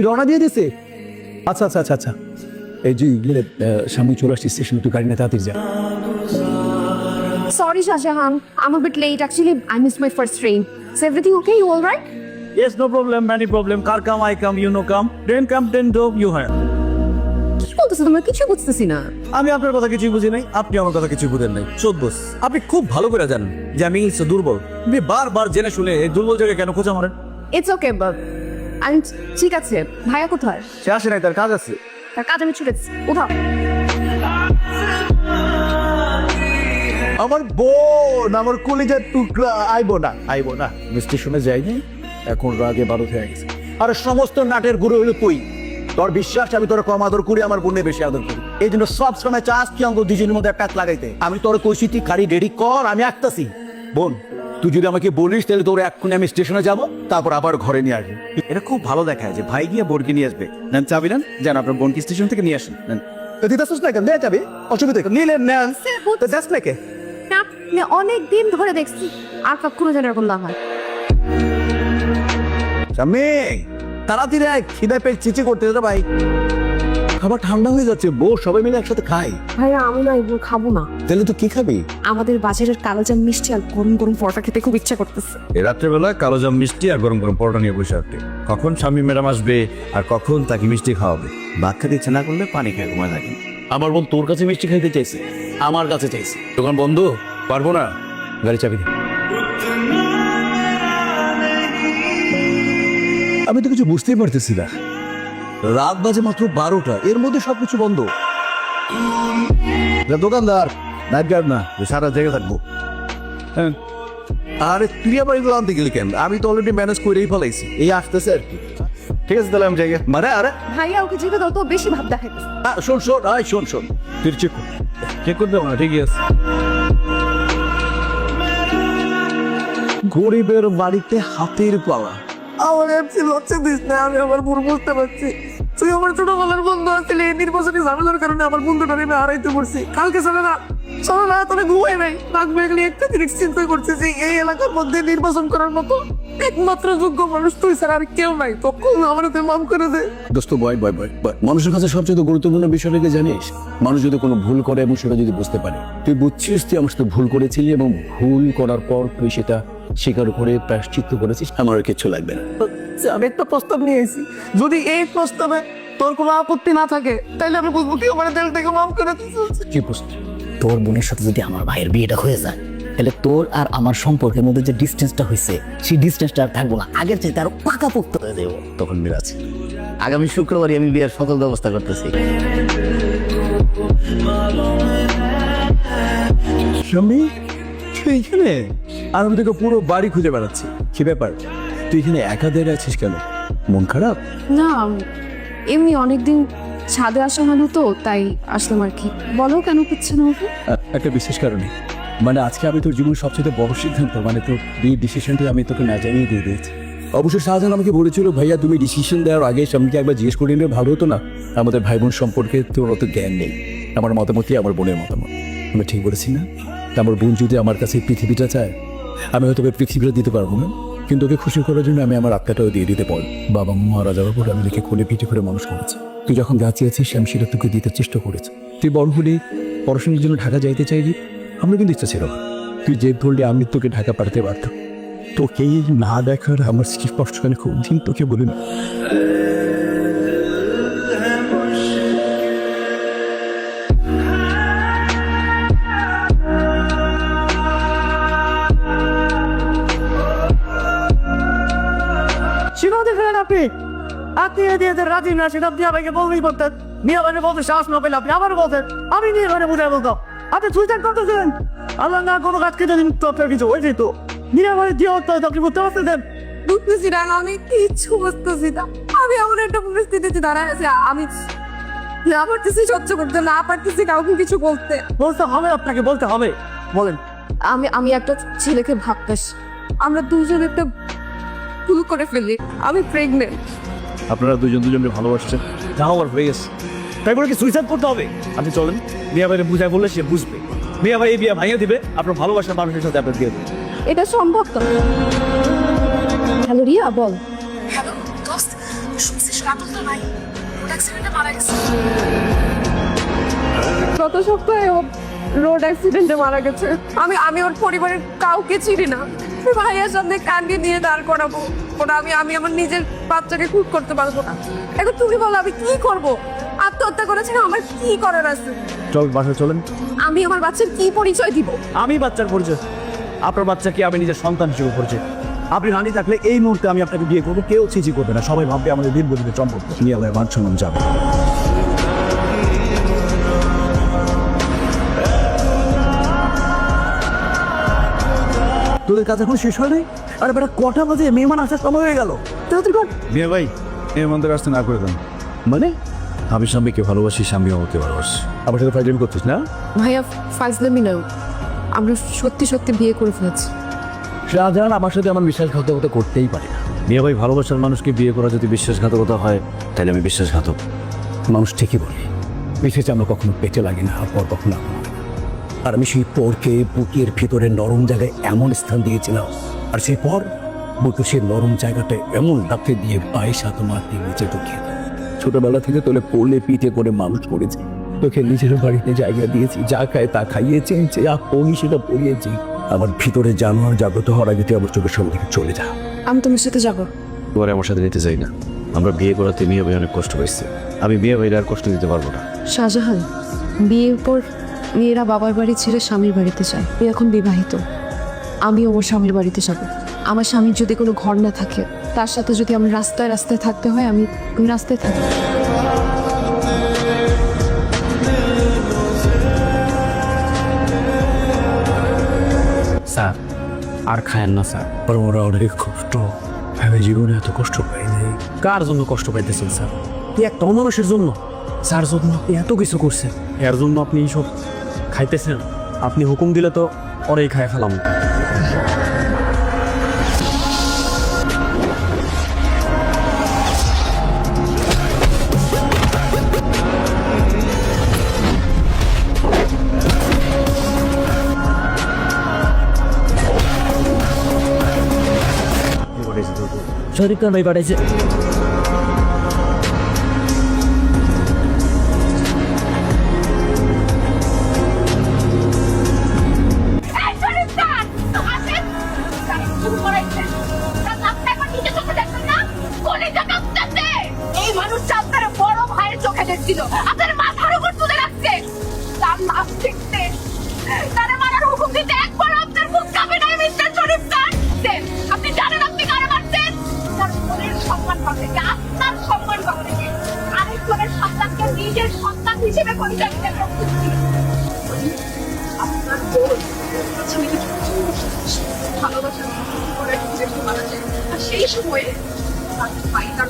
রওনা দিয়ে দিছে? আচ্ছা আচ্ছা আচ্ছা আচ্ছা, এই যে সামনে চলে আসছি স্টেশন, তুই গাড়ি না তাড়াতাড়ি যা। Sorry, Shahjahan. I'm a bit late. Actually, I missed my first train. Is everything okay? You all right? Yes, no problem, any problem. Car come, I come, you know come. Train come, then do you hire. কি বলতেছো তোমরা? কিছু বুঝতেছি না। আমি আপনার কথা কিছুই বুঝি নাই, আপনি আমার কথা কিছুই বুঝেন নাই। চোদ্দোস, আপনি খুব ভালো করে জানেন যে আমি দুর্বল। আপনি বারবার জেনে শুনে এই দুর্বল জায়গায় কেন খোঁজা মারেন? It's okay, but আমি ঠিক আছে। ভাইয়া কোথায়? সে আসে নাই, তার কাজ আছে। তার কাজ আমি ছুটেছি। উঠাও। আমার বোন, আমার কলিজার টুকরা আইবো না, আইবো না। স্টেশনে যাইনি, এখন রাগে বারো হয়ে গেছে। আর সমস্ত নাটের গুরু হলো তুই। তোর বিশ্বাস আমি তোর কম আদর করি, আমার বোনের বেশি আদর করি। এই জন্য সব সময় চাষ কি অঙ্গ দুজনের মধ্যে একটা লাগাইতে। আমি তোর কইছি তুই গাড়ি রেডি কর, আমি আসতাছি। বোন, তুই যদি আমাকে বলিস তাহলে তোর এক্ষুনি আমি স্টেশনে যাব, তারপর আবার ঘরে নিয়ে আসবি। এটা খুব ভালো দেখায় যে ভাই গিয়ে বোনকে নিয়ে আসবে। নেন চাবি নেন, যান আপনার বোনকে স্টেশন থেকে নিয়ে আসেন। নেন। দিতে আসছিস না কেন? দে যাবি, অসুবিধা কি? নিলেন নেন, তো যাস নাকি? না, অনেক দিন ধরে দেখছি, আর কখনো যেন এরকম না হয়। আমি তাড়াতাড়ি আয়, খিদে পেট চিচি করতে যেতে ভাই। খাবার ঠান্ডা হয়ে যাচ্ছে, বউ সবাই মিলে একসাথে খাই। ভাইয়া আমি না এগুলো খাবো না। তাহলে তুই কি খাবি? আমাদের বাজারের কালোজাম মিষ্টি আর গরম গরম পরোটা খেতে খুব ইচ্ছা করতেছে। এই রাত্রেবেলা কালোজাম মিষ্টি আর গরম গরম পরোটা নিয়ে বসে থাকতে, কখন স্বামী ম্যাডাম আসবে আর কখন তাকে মিষ্টি খাওয়াবে। ভাত খেতে ইচ্ছা না করলে পানি খেয়ে ঘুমায় থাকেন। আমার বোন তোর কাছে মিষ্টি খাইতে চাইছে, আমার কাছে চাইছে। দোকান বন্ধ, পারবো না। গাড়ি চাবি দে। আমি তো কিছু বুঝতেই পারতেছি না, রাত বাজে মাত্র 12টা, এর মধ্যে সবকিছু বন্ধ। দোকানদার নাইট গার্ড না, সারা জায়গায় থাকবো। হ্যাঁ, আরে তুই আবার এগুলো আনতে গেলি কেন? আমি তো অলরেডি ম্যানেজ করেই ফেলাইছি, এই আসতেছে আর কি। ঠিক আছে তাহলে আমি জায়গা মানে আরে ভাইয়া ওকে যেতে দাও তো, বেশি ভাব দেখাইতেছে। শোন শোন, আয় শোন শোন, তুই চেক করতে হবে না, ঠিকই আছে। গরিবের বাড়িতে হাতের পালা। আমার এমসি লজ্জা দিস না, আমি আমার ভুল বুঝতে পারছি। তুই আমার ছোটবেলার বন্ধু আসলে এই নির্বাচনী ঝামেলার কারণে আমার বন্ধুটা আমি হারাইতে পড়ছি। কালকে চলে না তোরা ঘুমাই নাই, নাক বেগলি একটা জিনিস চিন্তা করছি যে এই এলাকার মধ্যে নির্বাচন করার মতো একমাত্র যোগ্য মানুষ তুই ছাড়া আর কেউ নাই। তখন আমার হাতে মাফ করে দে দোস্ত, বয় বয় বয় বয়। মানুষের কাছে সবচেয়ে গুরুত্বপূর্ণ বিষয়টাকে জানিস, মানুষ যদি কোনো ভুল করে এবং সেটা যদি বুঝতে পারে, তুই বুঝছিস তুই আমার সাথে ভুল করেছিলি এবং ভুল করার পর তুই সেটা স্বীকার করে প্রায়শ্চিত্ত করেছিস, আমার আর কিচ্ছু লাগবে না। আমি একটা প্রস্তাব নিয়ে এসেছি, যদি এই প্রস্তাবে তোর কোনো আপত্তি না থাকে তাহলে আমি বুঝবো কি আমার দিল থেকে মাফ করে দিচ্ছিস। কি প্রশ্ন? তোর বোনের সাথে যদি আমার ভাইয়ের বিয়েটা হয়ে যায়, তাহলে তোর আর আমার সম্পর্কের মধ্যে যে ডিস্টেন্সটা হয়েছে, সেই ডিস্টেন্সটা আর থাকবো না, আগের চাইতে আরো পাকাপোক্ত হয়ে দেবো। তখন মিরাজ, আগামী শুক্রবারই আমি বিয়ের সকল ব্যবস্থা করতেছি। স্বামী, তুই এখানে? আর আমি তোকে পুরো বাড়ি খুঁজে বেড়াচ্ছি। কি ব্যাপার, তুই এখানে একা দাঁড়িয়ে আছিস কেন? মন খারাপ? না, এমনি অনেকদিন ছাদে আসা হলো তো, তাই আসলাম আর কি। বলো কেন করছে না ওকে? একটা বিশেষ কারণে, মানে আজকে আমি তোর জীবনের সবচেয়ে বড় সিদ্ধান্ত, মানে তোর বিয়ের ডিসিশনটি আমি তোকে না জানিয়ে দিয়ে দিয়েছি। অবশ্য শাহজাহান আমাকে বলেছিল, ভাইয়া তুমি ডিসিশন দেওয়ার আগে স্বামীকে একবার জিজ্ঞেস করে নিলে ভালো হতো না? আমাদের ভাই বোন সম্পর্কে তোর অত জ্ঞান নেই। আমার মতামতই আমার বোনের মতামত। আমি ঠিক বলেছি না? আমার বোন যদি আমার কাছে পৃথিবীটা চায়, আমি হয়তো পৃথিবীটা দিতে পারবো না, কিন্তু ওকে খুশি করার জন্য আমি আমার আত্মাটাও দিয়ে দিতে পারি। বাবা মা মারা যাওয়ার পর আমি লিখে কোলে পিঠে করে মানুষ করেছি। তুই যখন গাছিয়েছিস আমি সেটা তোকে দিতে চেষ্টা করেছি। তুই বড় হলি, পড়াশোনার জন্য ঢাকা যাইতে চাইলি, আমার কিন্তু ইচ্ছা ছিল। তুই যে ধরলি আমি তোকে ঢাকা পাঠাতে পারতাম। তোকে না দেখার আমার স্পষ্টখানে খুব দিন তোকে বলি না। সীমাতে ফেলেন আপনি দিয়ে রাজি না, সেটা আপনি আমাকে বলতেই পারতেন। নিয়ে মানে বলতে সাহস না পেলে আপনি আবার বলতেন, আমি নিয়ে মানে বুঝাই বলতাম। আপনি সুইচার করতেছেন, আল্লাহ না কোনো কাজ খেতে দিন তো আপনার কিছু হয়ে যেত। নিয়ে মানে দিয়ে হতো আপনি বুঝতে পারতেন। বুঝতেছি না, আমি কিচ্ছু বুঝতেছি না। আমি এমন একটা পরিস্থিতিতে দাঁড়ায় আছি, আমি না পারতেছি সহ্য করতে, না পারতেছি কাউকে কিছু বলতে। বলতে হবে, আপনাকে বলতে হবে, বলেন। আমি একটা ছেলেকে ভাবতেছি, আমরা দুজন একটা ভুল করে ফেলি। আমি প্রেগনেন্ট। আপনারা দুজনকে ভালোবাসছেন, যা হওয়ার হয়ে গেছে, তাই বলে কি সুইসাইড করতে হবে? আপনি চলেন, বিয়া বাইরে বুঝাই বললে সে বুঝবে। বিয়া ভাই এই বিয়া ভাইয়া দিবে, আপনার ভালোবাসার মানুষের সাথে আপনার দিয়ে দেবে। এটা সম্ভব তো? হ্যালো রিয়া, বল। হ্যালো দোস্ত, শুনছিস রাতুল তো নাই, রোড অ্যাক্সিডেন্টে মারা গেছে। গত সপ্তাহে ও রোড অ্যাক্সিডেন্টে মারা গেছে। আমি ওর পরিবারের কাউকে চিনি না। ভাইয়ার সামনে কান্দি নিয়ে দাঁড় করাবো ওটা আমি আমার নিজের বাচ্চাকে খুব করতে পারবো না। এখন তুমি বলো আমি কি করব? আত্মহত্যা করেছে না, আমার কি করার আছে? চল বাসায় চলেন। আমি আমার বাচ্চার কি পরিচয় দিব? আমি বাচ্চার পরিচয়, আপনার বাচ্চাকে আমি নিজের সন্তান হিসেবে পরিচয়। আপনি রানি থাকলে এই মুহূর্তে আমি আপনাকে বিয়ে করবো, কেউ চিচি করবে না, সবাই ভাববে আমাদের দীর্ঘদিনের সম্পর্ক নিয়ে আলায় মান সম্মান যাবে। তোদের কাজ এখন শেষ হয় নাই? আরে বেটা কটা বাজে, মেহমান আসার সময় হয়ে গেল। তাড়াতাড়ি কর। বিয়ে ভাই মেহমানদের আসতে না করে দেন। মানে আমি স্বামীকে ভালোবাসি, স্বামী আমাকে ভালোবাসি। আমার সাথে ফাইটিং করছিস না? ভাইয়া ফাজলামি নাও, আমরা সত্যি সত্যি বিয়ে করে ফেলেছি। শাহজাহান আমার সাথে আমার বিশ্বাসঘাতকতা করতেই পারে না। মিয়া ভাই, ভালোবাসার মানুষকে বিয়ে করা যদি বিশ্বাসঘাতকতা হয় তাহলে আমি বিশ্বাসঘাতক। মানুষ ঠিকই বলে, বিশেষ আমরা কখনো পেটে লাগি না, পর কখনো আপন হয় না। আর আমি সেই পরকে বুকের ভেতরে নরম জায়গায় এমন স্থান দিয়েছিলাম, আর সেই পর বুকের সেই নরম জায়গাটা এমন লাফে দিয়ে পায়ে সাত মারতে নিচে ঢুকিয়ে দেয়। ছোটবেলা থেকে তোলে কোলে পিঠে করে মানুষ করেছি, তোকে নিজের বাড়িতে জায়গা দিয়েছি, যা খায় তা খাইয়েছি, যা পড়ি সেটা পড়িয়েছি। আমার ভিতরে জানোয়ার জাগ্রত হওয়ার আগে তুই আমার চোখের সামনে থেকে চলে যা। আমি তোমার সাথে যাবো। পরে আমার সাথে যেতে চাই না। আমরা বিয়ে করাতে মিয়া ভাই অনেক কষ্ট পাইছে, আমি মিয়া ভাইয়ের আর কষ্ট দিতে পারবো না। শাহজাহান, বিয়ের পর মেয়েরা বাবার বাড়ি ছেড়ে স্বামীর বাড়িতে যায়। আমি এখন বিবাহিত, আমিও ওর স্বামীর বাড়িতে যাব। আমার স্বামীর যদি কোনো ঘর না থাকে, তার সাথে যদি আমি রাস্তায় রাস্তায় থাকতে হয়, আমি রাস্তায় থাকি। স্যার আর খায়েন না স্যার। আর ওরা অনেক কষ্ট, আমি জীবনে এত কষ্ট পাই নাই। কার জন্য কষ্ট পাইতেছেন স্যার? এই একটা অমানুষের জন্য, যার জন্য আপনি এত কিছু করছেন, এর জন্য আপনি এইসব খাইতেছেন? আপনি হুকুম দিলে তো ওরাই খায় ফেলাম। শরীর কান ভাই পাঠাইছে। এই মানুষটা আপনার বড় ভাইয়ের চোখে দেখছিল, আপনার মাথার উপর তুলে রাখছে। তার লাশ দেখতে, তারা মারার হুকুম দিতে একবার আপনার মুখ কাঁপে নাই মিস্টার শরীফ স্যার। আপনি জানেন আপনি কারে মারছেন? তার বোনের সম্মান করতে, আপনার সম্মান করতে, আরেকজনের সন্তানকে নিজের সন্তান হিসেবে পরিচয় দিতে প্রস্তুত। আপনার বোন ভালোবাসার করে নিজেকে মারা যায়, আর সেই সময়ে তার ভাই তার